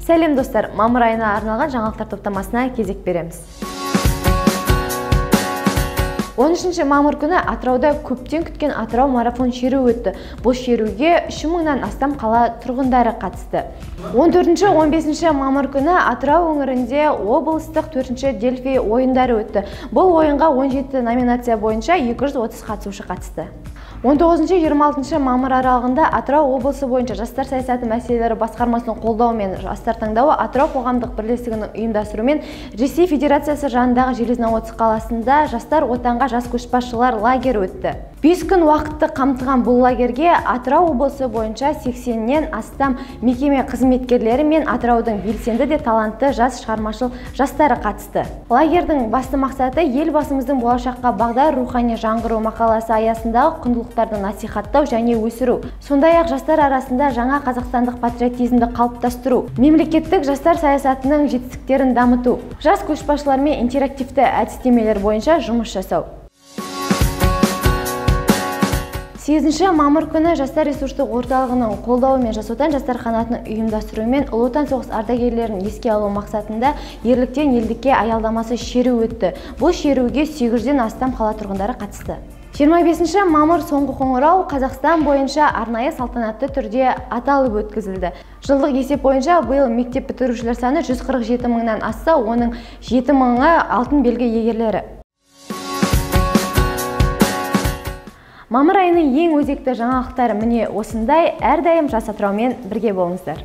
Сәлем достар, мамыр айына арналған жаңалықтар топтамасына кезек береміз. 13 мамыр күні Атырауда көптен күткен Атырау марафон шеруі өтті. Бұл шеруге 3000-нан астам қала тұрғындары қатысты. 14-15 мамыр күні Атырау өңірінде облыстық 4-ші Дельфий ойындары өтті. Бұл ойынға 17 номинация бойынша 230 қатысушы қатысты. 19-26 мамыр аралығында Атырау облысы бойынша жастар саясаты мәселелері басқармасының қолдауымен жастар таңдауы Атырау қоғамдық бірлестігінің ұйымдастыруымен Ресей Федерациясы жанындағы Железноводск қаласында жастар отанға жас көшбасшылар лагері өтті. 5 күн уақытты қамтыған бұл лагерге Атырау облысы бойынша 80-нен астам мекеме қызметкерлері мен Атыраудың белсенді де талантты жас шығармашыл жастары қатысты. Лагердің басты мақсаты елбасымыздың болашаққа бағдар рухани жаңғыру мақаласы аясындағы құндылықтарды насихаттау және өсіру. Сондай-ақ жастар арасында жаңа қазақстандық патриотизмді қалыптастыру, мемлекеттік жастар саясатының жетістіктерін дамыту, жас көшбасшылармен интерактивті әдістемелер бойынша жұмыс жасау. 8 мамыр күні жастар ресурстық орталығының қолдауымен Жас Отан жастар қанатының ұйымдастыруымен Ұлы Отан соғыс ардагерлерін еске алу мақсатында ерліктен елдікке аялдамасы шеру өтті. Бұл шеруге 800-ден астам қала тұрғындары қатысты. 25 мамыр соңғы қоңырау Қазақстан бойынша арнайы салтанатты түрде аталып өткізілді. Жылдық есеп бойынша биыл мектеп бітірушілер саны 147 мыңнан асса, оның 7 мыңы алтын белгі иегерлері. Мамыр айының ең өзекті жаңалықтары міне осындай. Әрдайым Жас Атыраумен бірге болыңыздар.